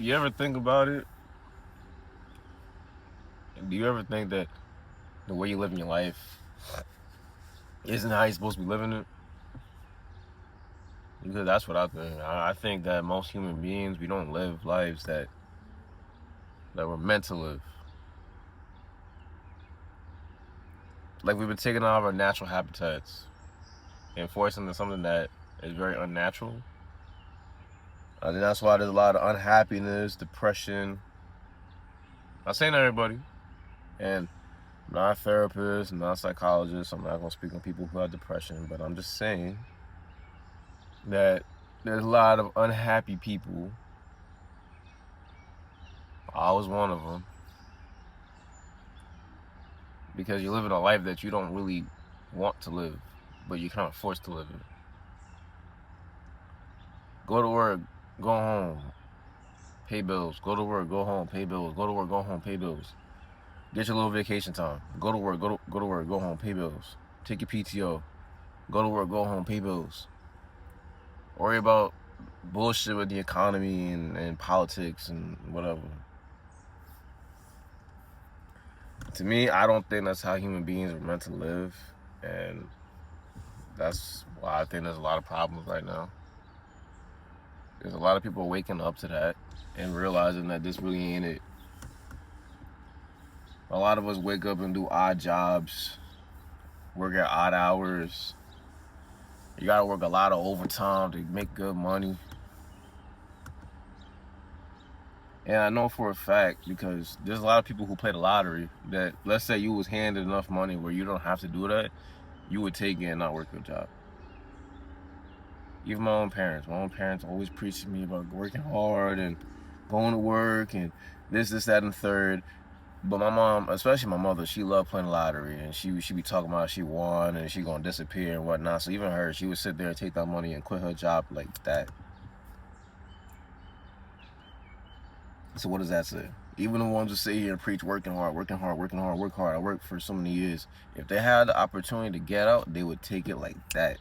You ever think about it? Do you ever think that the way you live in your life isn't how you're supposed to be living it? Because that's what I think. I think that most human beings, we don't live lives that we're meant to live. Like we've been taken out of our natural habitats and forced into something that is very unnatural. I think that's why there's a lot of unhappiness, depression. I'm saying everybody, and I'm not a therapist, I'm not a psychologist. I'm not gonna speak on people who have depression, but I'm just saying that there's a lot of unhappy people. I was one of them because you're living a life that you don't really want to live, but you're kind of forced to live it. Go to work, go home, pay bills. Go to work, go home, pay bills. Go to work, go home, pay bills. Get your little vacation time. Go to work, go to work, go home, pay bills. Take your PTO. Go to work, go home, pay bills. Worry about bullshit with the economy and politics and whatever. To me, I don't think that's how human beings are meant to live, and that's why I think there's a lot of problems right now. There's a lot of people waking up to that and realizing that this really ain't it. A lot of us wake up and do odd jobs, work at odd hours. You gotta work a lot of overtime to make good money. And I know for a fact, because there's a lot of people who play the lottery, that let's say you was handed enough money where you don't have to do that, you would take it and not work your job. Even my own parents always preach to me about working hard and going to work and this, that, and the third. But my mom, especially my mother, she loved playing the lottery, and she be talking about she won and she gonna disappear and whatnot. So even her, she would sit there and take that money and quit her job like that. So what does that say? Even the ones who sit here and preach working hard, working hard, working hard, work hard. I worked for so many years. If they had the opportunity to get out, they would take it like that.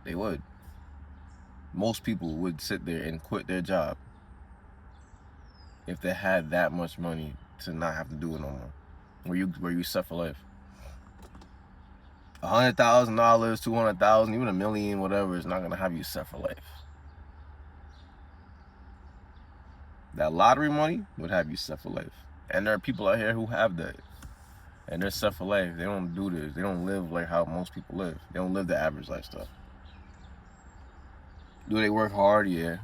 They would. Most people would sit there and quit their job if they had that much money to not have to do it no more. Where you set for life. $100,000, 200,000, even $1 million, whatever, is not gonna have you set for life. That lottery money would have you set for life. And there are people out here who have that. And they're set for life. They don't do this. They don't live like how most people live. They don't live the average lifestyle. Do they work hard? Yeah.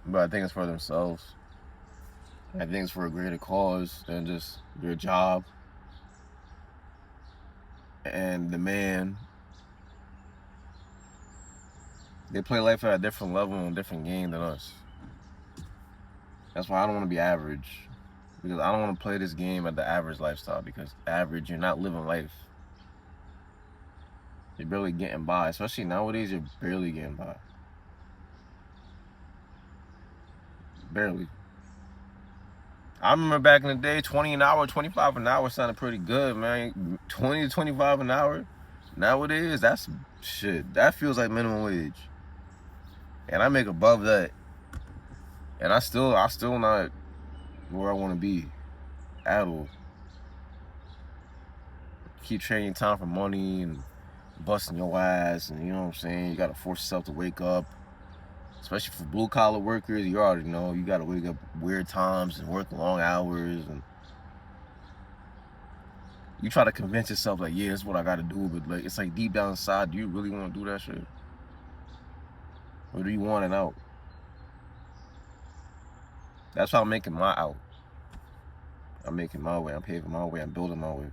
But I think it's for themselves. I think it's for a greater cause than just their job. And the man, they play life at a different level and a different game than us. That's why I don't want to be average. Because I don't want to play this game at the average lifestyle. Because average, you're not living life. You're barely getting by. Especially nowadays, you're barely getting by. Barely. I remember back in the day, 20 an hour, 25 an hour sounded pretty good, man. 20 to 25 an hour. Nowadays, that's shit. That feels like minimum wage. And I make above that. And I still not where I want to be at all. Keep trading time for money and busting your ass, and you know what I'm saying? You gotta force yourself to wake up. Especially for blue collar workers, you already know you gotta wake up weird times and work long hours, and you try to convince yourself like, yeah, that's what I gotta do, but like it's like deep down inside, do you really want to do that shit? Or do you want it out? That's why I'm making my out. I'm making my way, I'm paving my way, I'm building my way.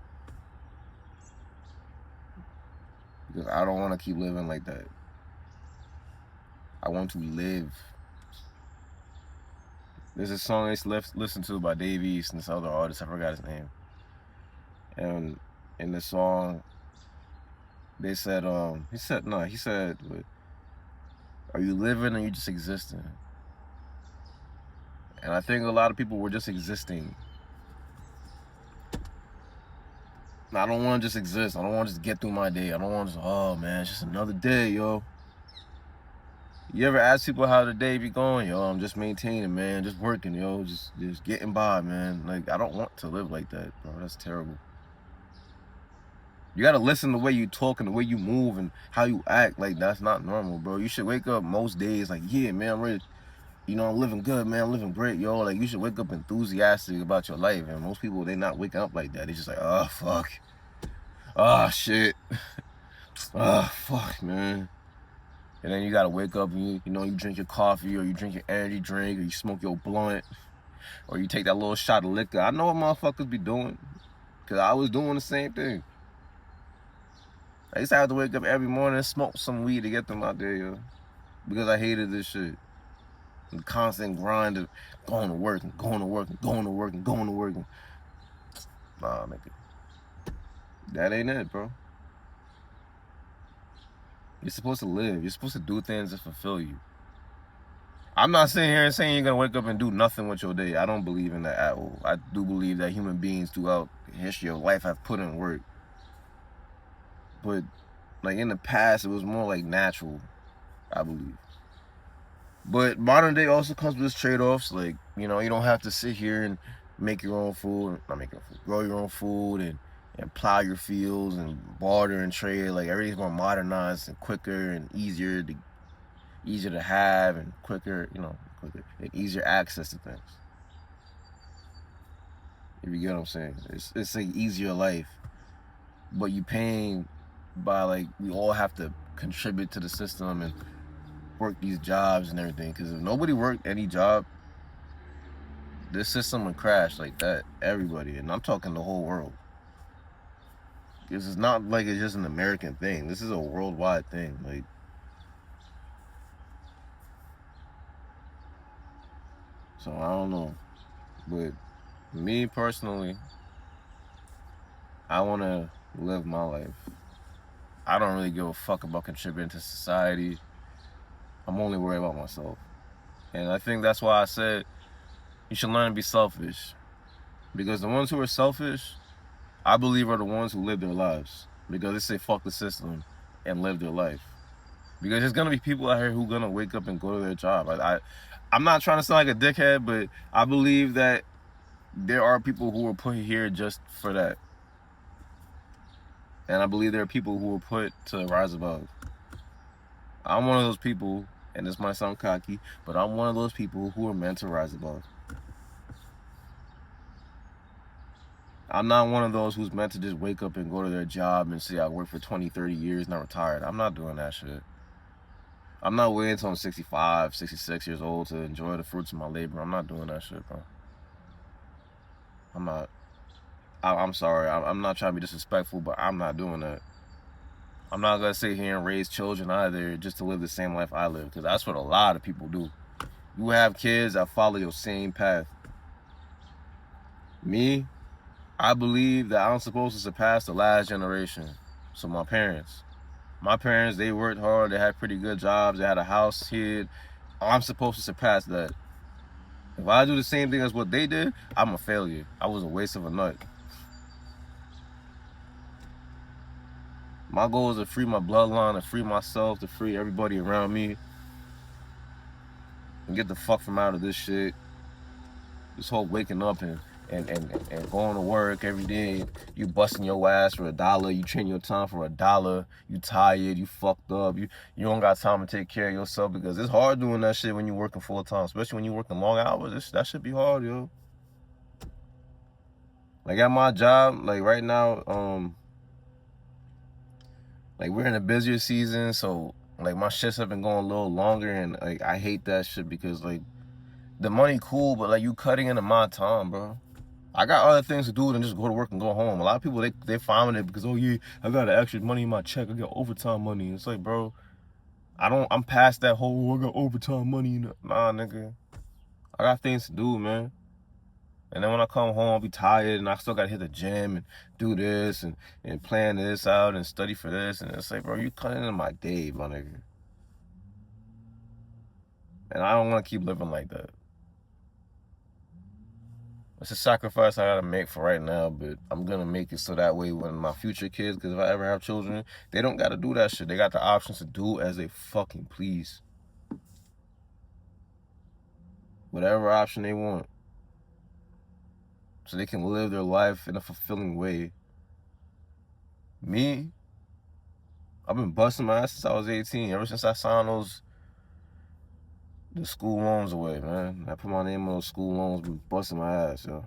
Because I don't want to keep living like that. I want to live. There's a song I used to listen to by Dave East and this other artist, I forgot his name. And in the song, they said, he said, are you living or you just existing? And I think a lot of people were just existing. I don't want to just exist. I don't want to just get through my day. I don't want to just, oh man, it's just another day, yo. You ever ask people how the day be going? Yo, I'm just maintaining, man. Just working, yo. Just getting by, man. Like, I don't want to live like that, bro. That's terrible. You gotta listen to the way you talk and the way you move and how you act. Like, that's not normal, bro. You should wake up most days like, yeah, man, I'm ready. You know, I'm living good, man. I'm living great, yo. Like, you should wake up enthusiastic about your life. And most people, they not waking up like that. They just like, oh, fuck. Oh, shit. Oh, fuck, man. And then you gotta wake up and you drink your coffee or you drink your energy drink or you smoke your blunt or you take that little shot of liquor. I know what motherfuckers be doing because I was doing the same thing. I used to have to wake up every morning and smoke some weed to get them out there, yo, because I hated this shit. The constant grind of going to work and going to work and going to work and going to work. Nah, nigga. That ain't it, bro. You're supposed to live. You're supposed to do things that fulfill you. I'm not sitting here and saying you're going to wake up and do nothing with your day. I don't believe in that at all. I do believe that human beings throughout the history of life have put in work. But, like, in the past, it was more, like, natural, I believe. But modern day also comes with its trade-offs. Like, you don't have to sit here and make your own food. Not make your own food. Grow your own food and plow your fields and barter and trade. Like, everything's more modernized and quicker and easier to have and quicker and easier access to things. If you get what I'm saying. It's like easier life. But you paying by, like, we all have to contribute to the system and work these jobs and everything. Because if nobody worked any job, this system would crash like that. Everybody. And I'm talking the whole world. This is not like it's just an American thing. This is a worldwide thing. Like, so I don't know. But me personally, I want to live my life. I don't really give a fuck about contributing to society. I'm only worried about myself. And I think that's why I said you should learn to be selfish. Because the ones who are selfish, I believe, are the ones who live their lives. Because they say fuck the system and live their life. Because there's going to be people out here who are going to wake up and go to their job. I'm not trying to sound like a dickhead, but I believe that there are people who were put here just for that. And I believe there are people who were put to rise above. I'm one of those people, and this might sound cocky, but I'm one of those people who are meant to rise above. I'm not one of those who's meant to just wake up and go to their job and say I worked for 20, 30 years, not retired. I'm not doing that shit. I'm not waiting until I'm 65, 66 years old to enjoy the fruits of my labor. I'm not doing that shit, bro. I'm not. I'm sorry. I'm not trying to be disrespectful, but I'm not doing that. I'm not going to sit here and raise children either just to live the same life I live, because that's what a lot of people do. You have kids that follow your same path. Me, I believe that I'm supposed to surpass the last generation. So my parents, they worked hard. They had pretty good jobs. They had a house here. I'm supposed to surpass that. If I do the same thing as what they did, I'm a failure. I was a waste of a nut. My goal is to free my bloodline, to free myself, to free everybody around me, and get the fuck from out of this shit. This whole waking up and going to work every day, you busting your ass for $1, you train your time for $1, you tired, you fucked up, you don't got time to take care of yourself, because it's hard doing that shit when you're working full time, especially when you're working long hours. That should be hard, yo. Like, at my job, like right now, like, we're in a busier season, so like my shifts have been going a little longer, and like I hate that shit because like the money cool, but like you cutting into my time, bro. I got other things to do than just go to work and go home. A lot of people, they fine with it because, oh yeah, I got extra money in my check. I got overtime money. It's like, bro, I'm past that whole, I got overtime money. Nah, nigga. I got things to do, man. And then when I come home, I'll be tired and I still got to hit the gym and do this and plan this out and study for this. And it's like, bro, you cutting into my day, my nigga. And I don't want to keep living like that. It's a sacrifice I gotta make for right now, but I'm gonna make it so that way when my future kids, because if I ever have children, they don't gotta do that shit. They got the options to do as they fucking please. whatever option they want, so they can live their life in a fulfilling way. Me, I've been busting my ass since I was 18. Ever since I signed the school loans away, man. I put my name on those school loans, been busting my ass, yo.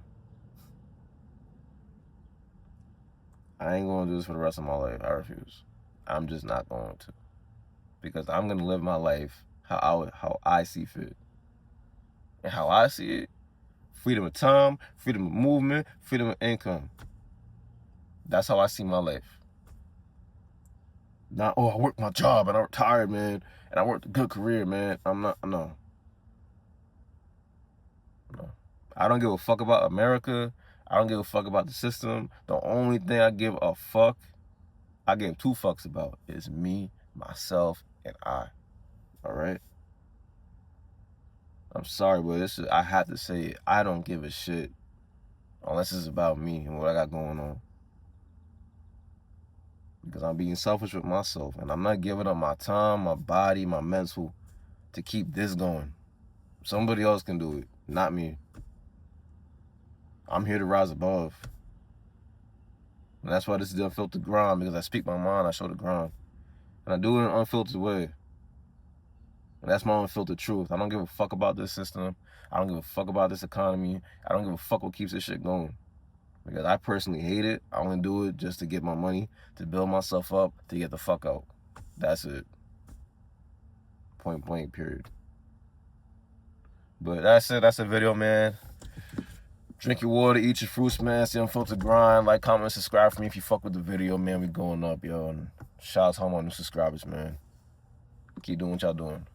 I ain't gonna do this for the rest of my life. I refuse. I'm just not going to. Because I'm gonna live my life how I see fit. And how I see it, freedom of time, freedom of movement, freedom of income. That's how I see my life. Not, oh, I worked my job and I'm retired, man, and I worked a good career, man. I'm not, no. I don't give a fuck about America. I don't give a fuck about the system. The only thing I give a fuck, I give two fucks about, is me, myself, and I. All right? I'm sorry, but I have to say it. I don't give a shit unless it's about me and what I got going on. Because I'm being selfish with myself, and I'm not giving up my time, my body, my mental to keep this going. Somebody else can do it, not me. I'm here to rise above. And that's why this is the Unfiltered Grind, because I speak my mind, I show the grind. And I do it in an unfiltered way. And that's my unfiltered truth. I don't give a fuck about this system. I don't give a fuck about this economy. I don't give a fuck what keeps this shit going. Because I personally hate it. I only do it just to get my money, to build myself up, to get the fuck out. That's it. Point blank, period. But that's it. That's the video, man. Drink your water, eat your fruits, man. It's the Unfiltered Grind. Like, comment, subscribe for me if you fuck with the video, man. We going up, yo. And shout out to all my new subscribers, man. Keep doing what y'all doing.